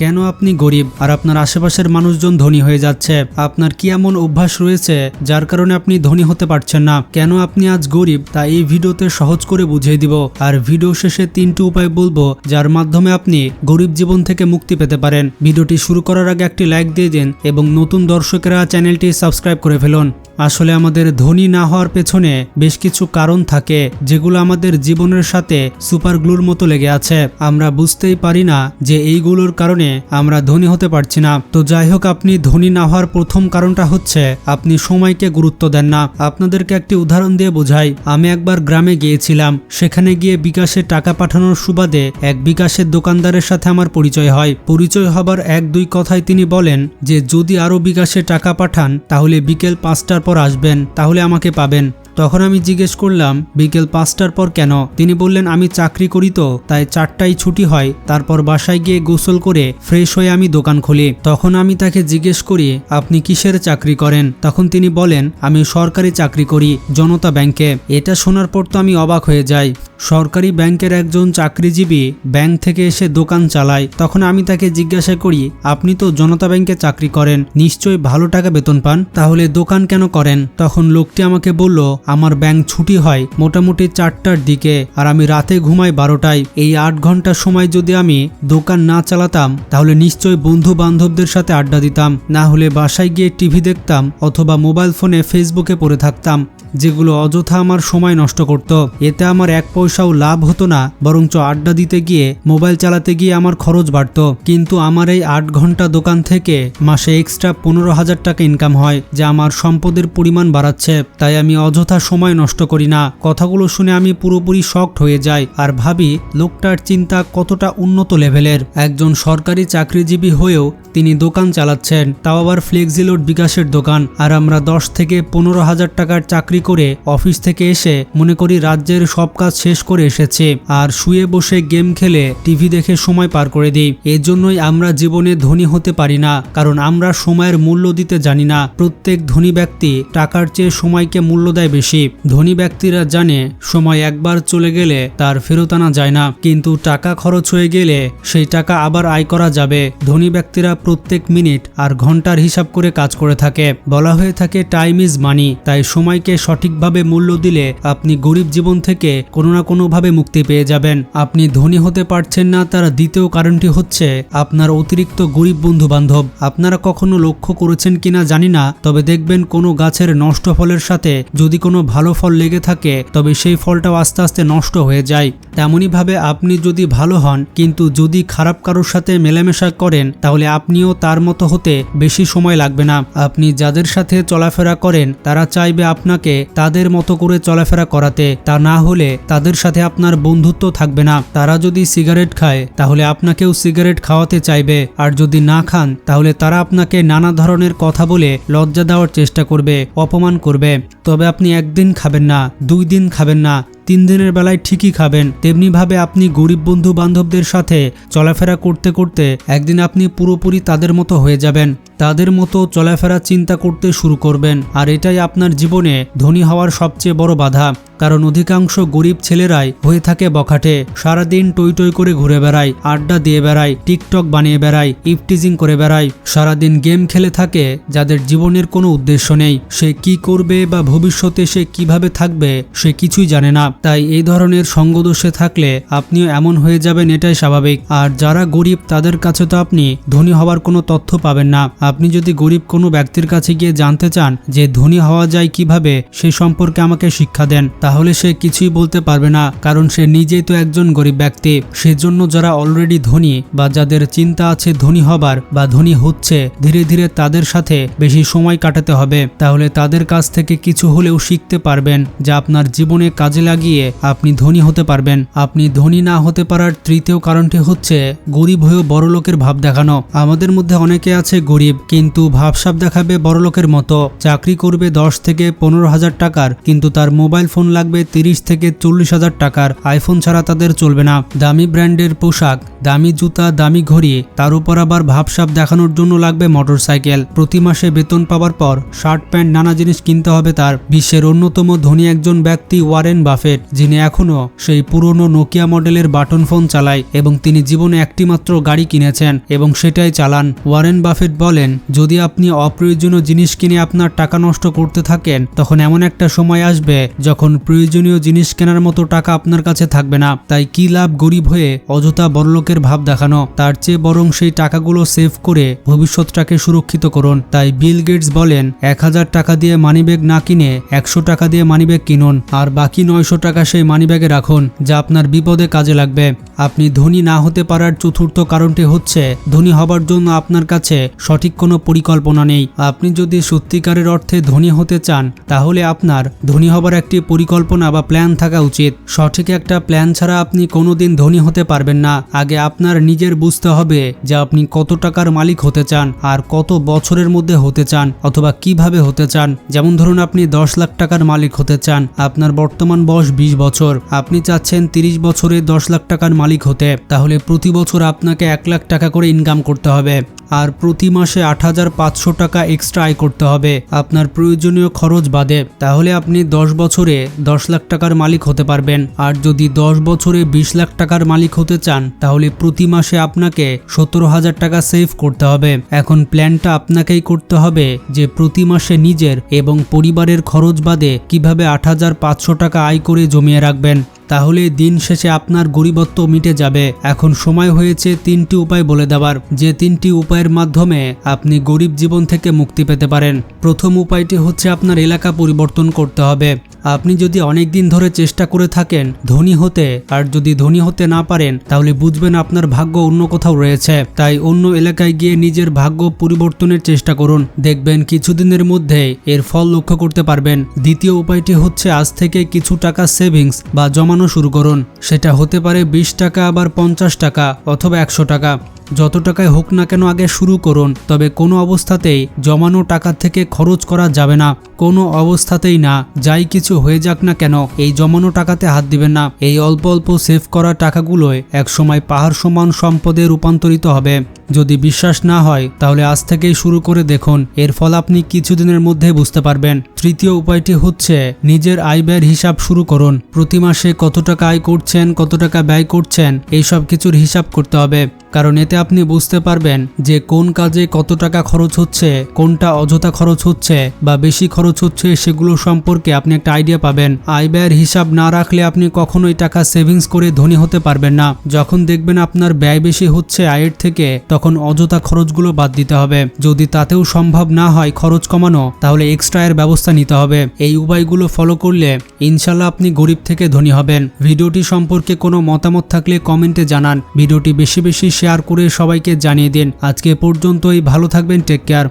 কেন আপনি গরিব আর আপনার আশেপাশের মানুষজন ধনী হয়ে যাচ্ছে? আপনার কি এমন অভ্যাস রয়েছে যার কারণে আপনি ধনী হতে পারছেন না? কেন আপনি আজ গরিব তা এই ভিডিওতে সহজ করে বুঝিয়ে দিব। আর ভিডিও শেষে 3টি উপায় বলবো যার মাধ্যমে আপনি গরিব জীবন থেকে মুক্তি পেতে পারেন। ভিডিওটি শুরু করার আগে একটি লাইক দিয়ে দিন এবং নতুন দর্শকেরা চ্যানেলটি সাবস্ক্রাইব করে ফেলুন। আসলে আমাদের ধনী না হওয়ার পেছনে বেশ কিছু কারণ থাকে যেগুলো আমাদের জীবনের সাথে সুপার গ্লুর মতো লেগে আছে। আমরা বুঝতেই পারি না যে এইগুলোর কারণে আমরা ধনী হতে পারছি না। তো যাই হোক, আপনি ধনী না হওয়ার প্রথম কারণটা হচ্ছে আপনি সময়কে গুরুত্ব দেন না। আপনাদেরকে একটি উদাহরণ দিয়ে বোঝাই। আমি একবার গ্রামে গিয়েছিলাম। সেখানে গিয়ে বিকাশে টাকা পাঠানোর সুবাদে এক বিকাশের দোকানদারের সাথে আমার পরিচয় হয়। পরিচয় হবার 1-2 কথায় তিনি বলেন যে যদি আরো বিকাশে টাকা পাঠান তাহলে বিকেল 5টার পর আসবেন, তাহলে আমাকে পাবেন। তখন আমি জিজ্ঞেস করলাম বিকেল 5টার পর কেন? তিনি বললেন আমি চাকরি করি তো, তাই 4টায় ছুটি হয়, তারপর বাসায় গিয়ে গোসল করে ফ্রেশ হয়ে আমি দোকান খুলি। তখন আমি তাকে জিজ্ঞেস করি আপনি কিসের চাকরি করেন? তখন তিনি বলেন আমি সরকারি চাকরি করি, জনতা ব্যাংকে। এটা শোনার পর তো আমি অবাক হয়ে যাই। সরকারি ব্যাংকের একজন চাকরিজীবী ব্যাংক থেকে এসে দোকান চালায়। তখন আমি তাকে জিজ্ঞাসা করি আপনি তো জনতা ব্যাংকে চাকরি করেন, নিশ্চয়ই ভালো টাকা বেতন পান, তাহলে দোকান কেন করেন? তখন লোকটি আমাকে বলল আমার ব্যাংক ছুটি হয় মোটামুটি 4টার দিকে আর আমি রাতে ঘুমাই 12টায়। এই 8 ঘন্টার সময় যদি আমি দোকান না চালাতাম তাহলে নিশ্চয়ই বন্ধু বান্ধবদের সাথে আড্ডা দিতাম, না হলে বাসায় গিয়ে টিভি দেখতাম অথবা মোবাইল ফোনে ফেসবুকে পড়ে থাকতাম, যেগুলো অযথা আমার সময় নষ্ট করত। এতে আমার 1 পয়সাও লাভ হতো না, বরঞ্চ আড্ডা দিতে গিয়ে মোবাইল চালাতে গিয়ে আমার খরচ বাড়ত। কিন্তু আমার এই 8 ঘন্টা দোকান থেকে মাসে এক্সট্রা 15,000 টাকা ইনকাম হয়, যা আমার সম্পদের পরিমাণ বাড়াচ্ছে। তাই আমি অযথা সময় নষ্ট করি না। কথাগুলো শুনে আমি পুরোপুরি শকড হয়ে যাই আর ভাবি লোকটার চিন্তা কতটা উন্নত লেভেলের। একজন সরকারি চাকরিজীবী হয়েও তিনি দোকান চালাচ্ছেন, তাও আবার ফ্লেক্সিলোড বিকাশের দোকান। আর আমরা 10 থেকে 15,000 টাকার চাকরি করে অফিস থেকে এসে মনে করি রাজ্যের সব কাজ শেষ করে এসেছে আর শুয়ে বসে গেম খেলে টিভি দেখে সময় পার করে দিই। এজন্যই আমরা জীবনে ধনী হতে পারি না, কারণ আমরা সময়ের মূল্য দিতে জানি না। প্রত্যেক ধনী ব্যক্তি টাকার চেয়ে সময়কে মূল্য দেয় বেশি। ধনী ব্যক্তিরা জানে সময় একবার চলে গেলে তার ফেরত আনা যায় না, কিন্তু টাকা খরচ হয়ে গেলে সেই টাকা আবার আয় করা যাবে। ধনী ব্যক্তিরা প্রত্যেক মিনিট আর ঘন্টার হিসাব করে কাজ করে থাকে। বলা হয়ে থাকে টাইম ইজ মানি। তাই সময়কে সঠিকভাবে মূল্য দিলে আপনি গরিব জীবন থেকে কোনো না কোনো ভাবে মুক্তি পেয়ে যাবেন। আপনি ধনী হতে পারছেন না তার দ্বিতীয় কারণটি হচ্ছে আপনার অতিরিক্ত গরিব বন্ধু বান্ধব। আপনারা কখনো লক্ষ্য করেছেন কিনা জানি না, তবে দেখবেন কোনো গাছের নষ্ট ফলের সাথে যদি কোনো ভালো ফল লেগে থাকে তবে সেই ফলটাও আস্তে আস্তে নষ্ট হয়ে যায়। তেমনই ভাবে আপনি যদি ভালো হন কিন্তু যদি খারাপ কারোর সাথে মেলামেশা করেন তাহলে আপনিও তার মতো হতে বেশি সময় লাগবে না। আপনি যাদের সাথে চলাফেরা করেন তারা চাইবে আপনাকে তাদের মতো করে চলাফেরা করাতে, তা না হলে তাদের সাথে আপনার বন্ধুত্ব থাকবে না। তারা যদি সিগারেট খায় তাহলে আপনাকেও সিগারেট খাওয়াতে চাইবে, আর যদি না খান তাহলে তারা আপনাকে নানা ধরনের কথা বলে লজ্জা দেওয়ার চেষ্টা করবে, অপমান করবে। তবে আপনি 1 দিন খাবেন না, 2 দিন খাবেন না, 3 দিনের বেলায় ঠিকই খাবেন। তেমনি ভাবে আপনি গরিব বন্ধু বান্ধবদের সাথে চলাফেরা করতে করতে একদিন আপনি পুরোপুরি তাদের মতো হয়ে যাবেন, তাদের মতো চলাফেরা চিন্তা করতে শুরু করবেন। আর এটাই আপনার জীবনে ধনী হওয়ার সবচেয়ে বড় বাধা, কারণ অধিকাংশ গরিব ছেলেরাই হয়ে থাকে বখাটে। সারাদিন টই টই করে ঘুরে বেড়ায়, আড্ডা দিয়ে বেড়ায়, টিকটক বানিয়ে বেড়ায়, ইফটিজিং করে বেড়ায়, সারাদিন গেম খেলে থাকে, যাদের জীবনের কোনো উদ্দেশ্য নেই। সে কি করবে বা ভবিষ্যতে সে কিভাবে থাকবে সে কিছুই জানে না। তাই এই ধরনের সঙ্গদোষে থাকলে আপনিও এমন হয়ে যাবেন, এটাই স্বাভাবিক। আর যারা গরিব তাদের কাছে তো আপনি ধনী হওয়ার কোনো তথ্য পাবেন না। আপনি যদি গরিব কোনো ব্যক্তির কাছে গিয়ে জানতে চান যে ধনী হওয়া যায় কিভাবে, সেই সম্পর্কে আমাকে শিক্ষা দেন, তাহলে সে কিছুই বলতে পারবে না, কারণ সে নিজেই তো একজন গরিব ব্যক্তি। সেজন্য যারা অলরেডি ধনী বা যাদের চিন্তা আছে ধনী হবার বা ধনী হচ্ছে, ধীরে ধীরে তাদের সাথে বেশি সময় কাটাতে হবে, তাহলে তাদের কাছ থেকে কিছু হলেও শিখতে পারবেন যা আপনার জীবনে কাজে লাগিয়ে আপনি ধনী হতে পারবেন। আপনি ধনী না হতে পারার তৃতীয় কারণটি হচ্ছে গরিব হয়েও বড়লোকের ভাব দেখানো। আমাদের মধ্যে অনেকে আছে গরিব কিন্তু ভাবসাব দেখাবে বড়লোকের মতো, চাকরি করবে 10 থেকে 15,000 টাকার, কিন্তু তার মোবাইল ফোন লাগবে 30 থেকে 40,000 টাকার। আইফোন ছাড়া তাদের চলবে না। দামি ব্র্যান্ডের পোশাক, দামি জুতা, দামি ঘড়ি, তার উপর আবার ভাবসাব দেখানোর জন্য লাগবে মোটরসাইকেল। প্রতি মাসে বেতন পাওয়ার পর শার্ট প্যান্ট নানা জিনিস কিনতে হবে তার। বিশ্বের অন্যতম ধনী একজন ব্যক্তি ওয়ারেন বাফেট, যিনি এখনো সেই পুরনো নোকিয়া মডেলের বাটন ফোন চালায় এবং তিনি জীবনে একটি মাত্র গাড়ি কিনেছেন এবং সেটাই চালান। ওয়ারেন বাফেট বলেন, যদি আপনি অপ্রয়োজনীয় জিনিস কিনে আপনার টাকা নষ্ট করতে থাকেন, তখন এমন একটা সময় আসবে যখন প্রয়োজনীয় জিনিস কেনার মতো টাকা আপনার কাছে থাকবে না। তাই কি লাভ গরিব হয়ে অযথা বড়লোকের ভাব দেখানো, তার চেয়ে বরং সেই টাকাগুলো সেভ করে ভবিষ্যৎটাকে সুরক্ষিত করুন। তাই বিল গেটস বলেন, 1000 টাকা দিয়ে মানিব্যাগ না কিনে 100 টাকা দিয়ে মানিব্যাগ কিনুন, আর বাকি 900 টাকা সেই মানিব্যাগে রাখুন, যা আপনার বিপদে কাজে লাগবে। আপনি ধনী না হতে পারার চতুর্থ কারণটি হচ্ছে, ধনী হবার জন্য আপনার কাছে সঠিক কোনো পরিকল্পনা নেই। আপনি যদি সত্যিকারের অর্থে ধনী হতে চান, তাহলে আপনার ধনী হবার একটি পরিকল্পনা বা প্ল্যান থাকা উচিত। সঠিক একটা প্ল্যান ছাড়া আপনি কোনোদিন ধনী হতে পারবেন না। আগে আপনার নিজের বুঝতে হবে যে আপনি কত টাকার মালিক হতে চান আর কত বছরের মধ্যে হতে চান, অথবা কিভাবে হতে চান। যেমন ধরুন, আপনি 10 লাখ টাকার মালিক হতে চান, আপনার বর্তমান বয়স 20 বছর, আপনি চাচ্ছেন 30 বছরে 10 লাখ টাকার মালিক হতে, তাহলে প্রতি বছর আপনাকে 1 লাখ টাকা করে ইনকাম করতে হবে আর প্রতি মাসে 8,500 টাকা এক্সট্রা আয় করতে হবে আপনার প্রয়োজনীয় খরচ বাদে। তাহলে আপনি 10 বছরে 10 লাখ টাকার মালিক হতে পারবেন। আর যদি 10 বছরে 20 লাখ টাকার মালিক হতে চান, তাহলে প্রতি মাসে আপনাকে 17,000 টাকা সেভ করতে হবে। এখন প্ল্যানটা আপনাকেই করতে হবে যে প্রতি মাসে নিজের এবং পরিবারের খরচ বাদে কিভাবে 8,500 টাকা আয় করে জমিয়ে রাখবেন। তাহলে দিন শেষে আপনার গরিবত্ব মিটে যাবে। এখন সময় হয়েছে 3টি উপায় বলে দেওয়ার, যে 3টি উপায়ের মাধ্যমে আপনি গরিব জীবন থেকে মুক্তি পেতে পারেন। প্রথম উপায়টি হচ্ছে আপনার এলাকা পরিবর্তন করতে হবে। আপনি যদি অনেক দিন ধরে চেষ্টা করে থাকেন ধনী হতে, আর যদি ধনী হতে না পারেন, তাহলে বুঝবেন আপনার ভাগ্য অন্য কোথাও রয়েছে। তাই অন্য এলাকায় গিয়ে নিজের ভাগ্য পরিবর্তনের চেষ্টা করুন, দেখবেন কিছুদিনের মধ্যে এর ফল লক্ষ্য করতে পারবেন। দ্বিতীয় উপায়টি হচ্ছে আজ থেকে কিছু টাকা সেভিংস বা জমানো শুরু করুন। সেটা হতে পারে 20 টাকা, আবার 50 টাকা, অথবা 100 টাকা। যত টাকায় হোক না কেন আগে শুরু করুন, তবে কোনো অবস্থাতেই জমানো টাকা থেকে খরচ করা যাবে না, কোনো অবস্থাতেই না। যাই কিছু হয়ে যাক না কেন, এই জমানো টাকাতে হাত দিবেন না। এই অল্প অল্প সেভ করা টাকাগুলোয় একসময় পাহাড় সমান সম্পদে রূপান্তরিত হবে। যদি বিশ্বাস না হয়, তাহলে আজ থেকেই শুরু করে দেখুন, এর ফল আপনি কিছুদিনের মধ্যে বুঝতে পারবেন। তৃতীয় উপায়টি হচ্ছে নিজের আয় ব্যয়ের হিসাব শুরু করুন। প্রতি মাসে কত টাকা আয় করছেন, কত টাকা ব্যয় করছেন, এই সব কিছুর হিসাব করতে হবে। কারণ এতে আপনি বুঝতে পারবেন যে কোন কাজে কত টাকা খরচ হচ্ছে, কোনটা অযথা খরচ হচ্ছে বা বেশি খরচ হচ্ছে, সেগুলো সম্পর্কে আপনি একটা আইডিয়া পাবেন। আয় ব্যয়ের হিসাব না রাখলে আপনি কখনোই টাকা সেভিংস করে ধনী হতে পারবেন না। যখন দেখবেন আপনার ব্যয় বেশি হচ্ছে আয়ের থেকে, তখন অযথা খরচগুলো বাদ দিতে হবে। যদি তাতেও সম্ভব না হয় খরচ কমানো, তাহলে এক্সট্রা এর ব্যবস্থা নিতে হবে। এই উপায়গুলো ফলো করলে ইনশাল্লাহ আপনি গরিব থেকে ধনী হবেন। ভিডিওটি সম্পর্কে কোনো মতামত থাকলে কমেন্টে জানান। ভিডিওটি বেশি বেশি শেয়ার করে সবাইকে জানিয়ে দিন। আজকে পর্যন্তই, ভালো থাকবেন, টেক কেয়ার।